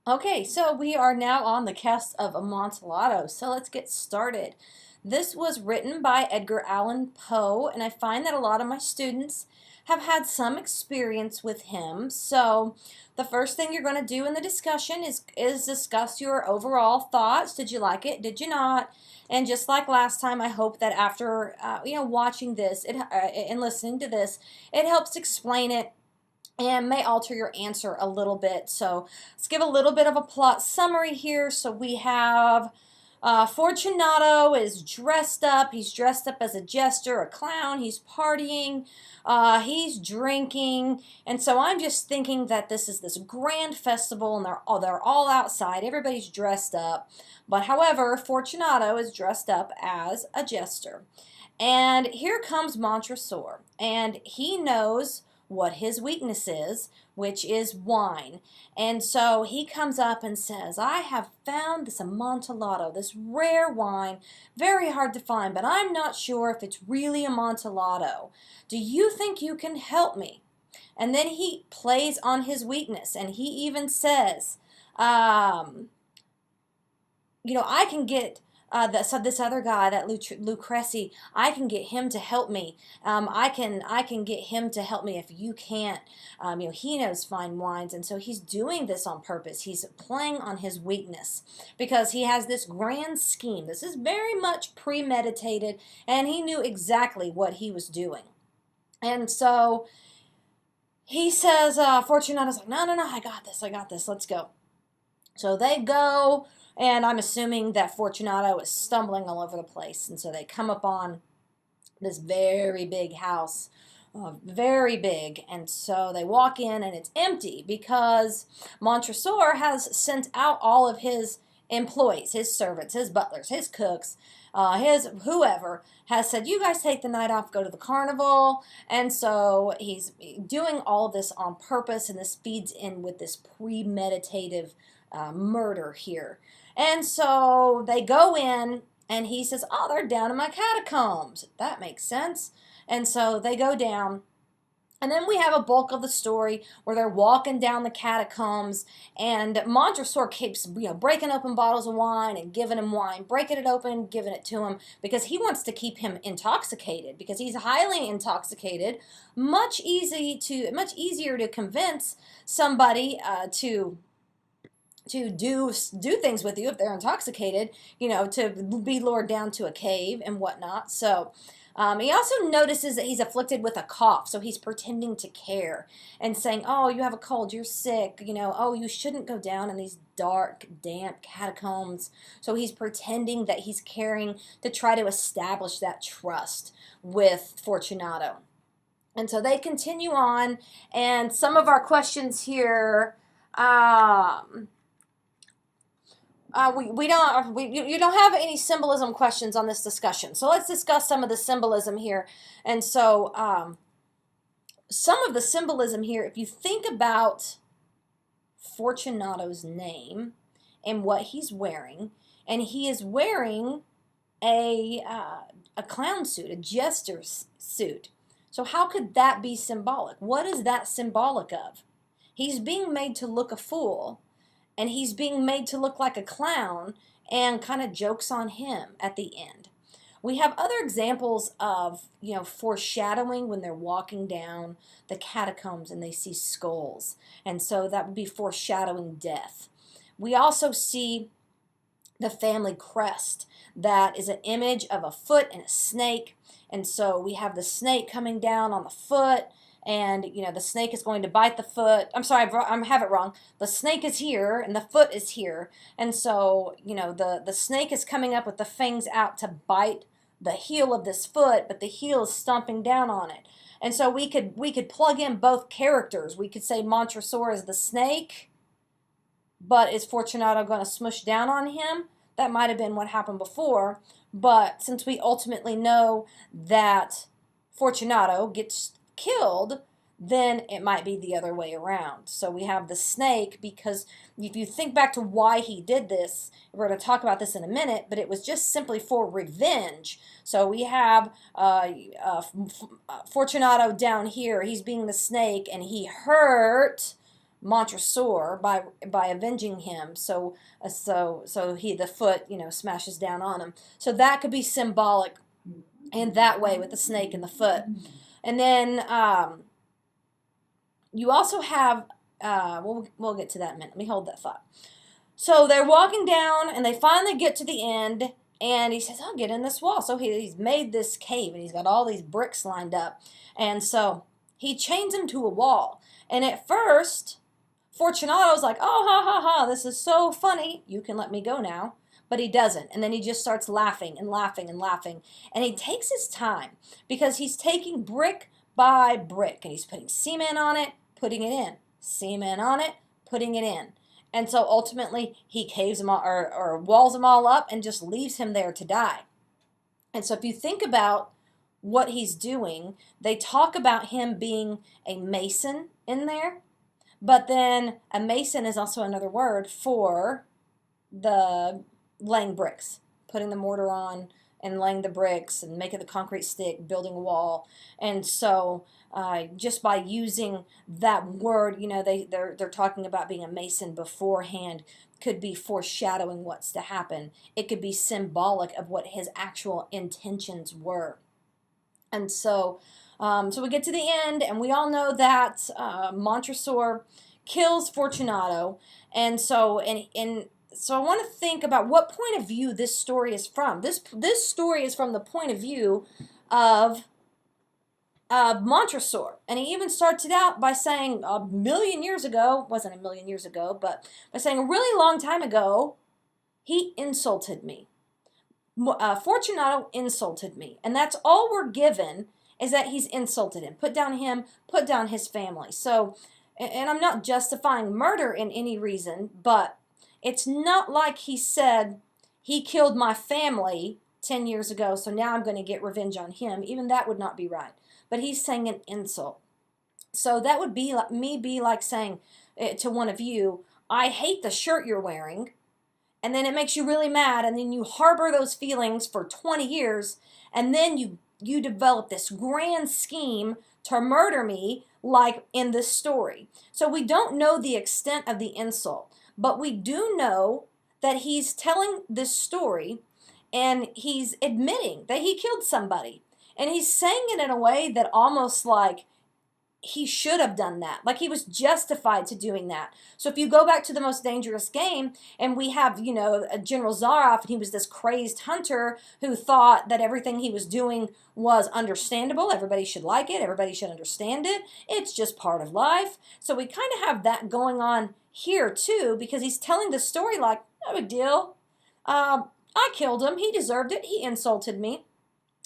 Okay, so we are now on the Cask of Amontillado, so let's get started. This was written by Edgar Allan Poe, and I find that a lot of my students have had some experience with him. So the first thing you're going to do in the discussion is discuss your overall thoughts. Did you like it? Did you not? And just like last time, I hope that after watching this and listening to this, it helps explain it and may alter your answer a little bit. So let's give a little bit of a plot summary here. So we have Fortunato is dressed up. He's dressed up as a jester, a clown. He's partying. He's drinking. And so I'm just thinking that this is this grand festival and they're all outside. Everybody's dressed up. But however, Fortunato is dressed up as a jester. And here comes Montresor. And he knows what his weakness is, which is wine. And so he comes up and says, I have found this Amontillado, this rare wine, very hard to find, but I'm not sure if it's really Amontillado. Do you think you can help me? And then he plays on his weakness, and he even says, I can get this other guy, that Lucrezi, I can get him to help me. I can get him to help me if you can't. He knows fine wines, and so he's doing this on purpose. He's playing on his weakness because he has this grand scheme. This is very much premeditated, and he knew exactly what he was doing. And so he says, Fortunato's like, no, I got this, let's go. So they go. And I'm assuming that Fortunato is stumbling all over the place. And so they come upon this very big house, very big. And so they walk in and it's empty because Montresor has sent out all of his employees, his servants, his butlers, his cooks, his whoever, has said, you guys take the night off, go to the carnival. And so he's doing all of this on purpose, and this feeds in with this premeditative murder here. And so they go in, and he says, oh, they're down in my catacombs. That makes sense. And so they go down. And then we have a bulk of the story where they're walking down the catacombs, and Montresor keeps, breaking open bottles of wine and giving him wine, breaking it open, giving it to him, because he wants to keep him intoxicated, because he's highly intoxicated. Much easier to convince somebody to do things with you if they're intoxicated, to be lured down to a cave and whatnot. So he also notices that he's afflicted with a cough, so he's pretending to care and saying, oh, you have a cold, you're sick, oh, you shouldn't go down in these dark, damp catacombs. So he's pretending that he's caring to try to establish that trust with Fortunato. And so they continue on, and some of our questions here, you don't have any symbolism questions on this discussion. So let's discuss some of the symbolism here. And so some of the symbolism here, if you think about Fortunato's name and what he's wearing, and he is wearing a clown suit, a jester's suit. So how could that be symbolic? What is that symbolic of? He's being made to look a fool, and he's being made to look like a clown, and kind of jokes on him at the end. We have other examples of, foreshadowing when they're walking down the catacombs and they see skulls. And so that would be foreshadowing death. We also see the family crest. That is an image of a foot and a snake. And so we have the snake coming down on the foot, and the snake is going to bite the foot. I'm sorry, I have it wrong. The snake is here and the foot is here, and so the snake is coming up with the fangs out to bite the heel of this foot, but the heel is stomping down on it. And so we could plug in both characters. We could say Montresor is the snake, but is Fortunato going to smush down on him? That might have been what happened before, but since we ultimately know that Fortunato gets killed, then it might be the other way around. So we have the snake, because if you think back to why he did this, we're going to talk about this in a minute, but it was just simply for revenge. So we have Fortunato down here, he's being the snake, and he hurt Montresor by avenging him. So the foot, smashes down on him. So that could be symbolic in that way with the snake and the foot. And then you also have, we'll get to that in a minute. Let me hold that thought. So they're walking down, and they finally get to the end, and he says, I'll get in this wall. So he's made this cave, and he's got all these bricks lined up. And so he chains him to a wall. And at first, Fortunato's like, oh, ha, ha, ha, this is so funny. You can let me go now. But he doesn't. And then he just starts laughing and laughing and laughing. And he takes his time because he's taking brick by brick. And he's putting cement on it, putting it in. Cement on it, putting it in. And so ultimately he caves them all, or walls them all up and just leaves him there to die. And so if you think about what he's doing, they talk about him being a mason in there. But then a mason is also another word for the laying bricks, putting the mortar on and laying the bricks and making the concrete stick, building a wall. And so just by using that word, they're talking about being a mason beforehand, could be foreshadowing what's to happen. It could be symbolic of what his actual intentions were. And so we get to the end, and we all know that Montresor kills Fortunato. And so so I want to think about what point of view this story is from. This story is from the point of view of Montresor. And he even starts it out by saying a million years ago, wasn't a million years ago, but by saying a really long time ago, he insulted me. Fortunato insulted me. And that's all we're given, is that he's insulted him. Put down his family. So, and I'm not justifying murder in any reason, but it's not like he said, he killed my family 10 years ago, so now I'm going to get revenge on him. Even that would not be right. But he's saying an insult. So that would be like saying to one of you, I hate the shirt you're wearing, and then it makes you really mad, and then you harbor those feelings for 20 years, and then you develop this grand scheme to murder me, like in this story. So we don't know the extent of the insult. But we do know that he's telling this story and he's admitting that he killed somebody. And he's saying it in a way that almost like he should have done that. Like he was justified to doing that. So if you go back to The Most Dangerous Game, and we have, General Zaroff, and he was this crazed hunter who thought that everything he was doing was understandable. Everybody should like it. Everybody should understand it. It's just part of life. So we kind of have that going on here too, because he's telling the story like, no big deal. I killed him. He deserved it. He insulted me.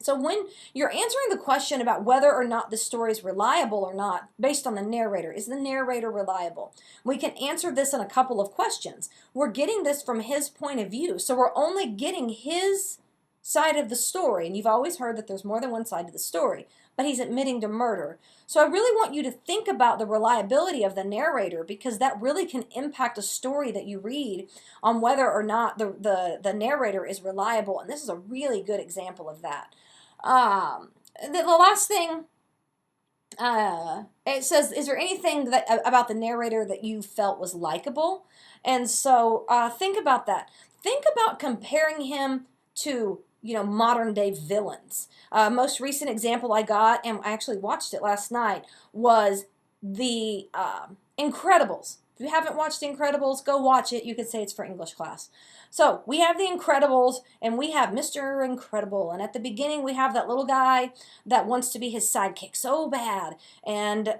So when you're answering the question about whether or not the story is reliable or not, based on the narrator, is the narrator reliable? We can answer this in a couple of questions. We're getting this from his point of view, so we're only getting his side of the story. And you've always heard that there's more than one side to the story, but he's admitting to murder. So I really want you to think about the reliability of the narrator, because that really can impact a story that you read on whether or not the narrator is reliable. And this is a really good example of that. The last thing, it says, is there anything about the narrator that you felt was likable? And so think about that. Think about comparing him to, modern day villains. Most recent example I got, and I actually watched it last night, was the Incredibles. If you haven't watched The Incredibles, go watch it. You could say it's for English class. So we have The Incredibles, and we have Mr. Incredible. And at the beginning, we have that little guy that wants to be his sidekick so bad,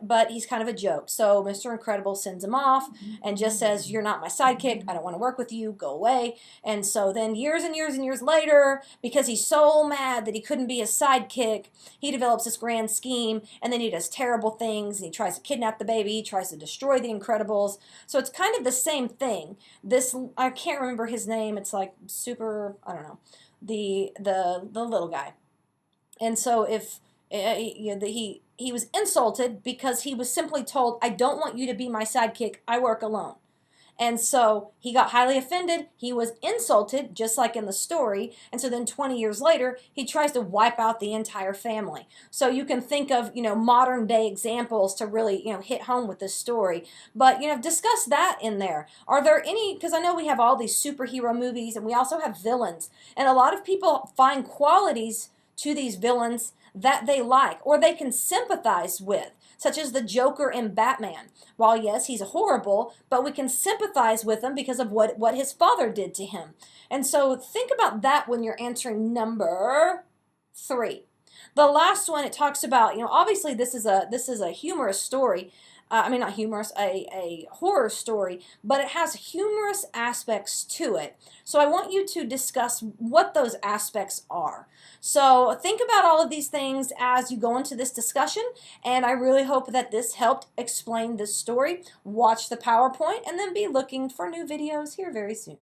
but he's kind of a joke. So Mr. Incredible sends him off and just says, you're not my sidekick. I don't want to work with you. Go away. And so then years and years and years later, because he's so mad that he couldn't be his sidekick, he develops this grand scheme, and then he does terrible things, and he tries to kidnap the baby. He tries to destroy the Incredibles. So it's kind of the same thing. I can't remember his name. It's like super, I don't know, the little guy. And so if he was insulted because he was simply told, I don't want you to be my sidekick. I work alone. And so he got highly offended. He was insulted, just like in the story. And so then 20 years later, he tries to wipe out the entire family. So you can think of, modern day examples to really, hit home with this story. But, discuss that in there. Are there any, because I know we have all these superhero movies and we also have villains. And a lot of people find qualities to these villains that they like or they can sympathize with, such as the Joker in Batman. While yes, he's horrible, but we can sympathize with him because of what his father did to him. And so think about that when you're answering number 3. The last one, it talks about, obviously this is a humorous story. I mean, not humorous, a horror story, but it has humorous aspects to it. So I want you to discuss what those aspects are. So think about all of these things as you go into this discussion, and I really hope that this helped explain this story. Watch the PowerPoint, and then be looking for new videos here very soon.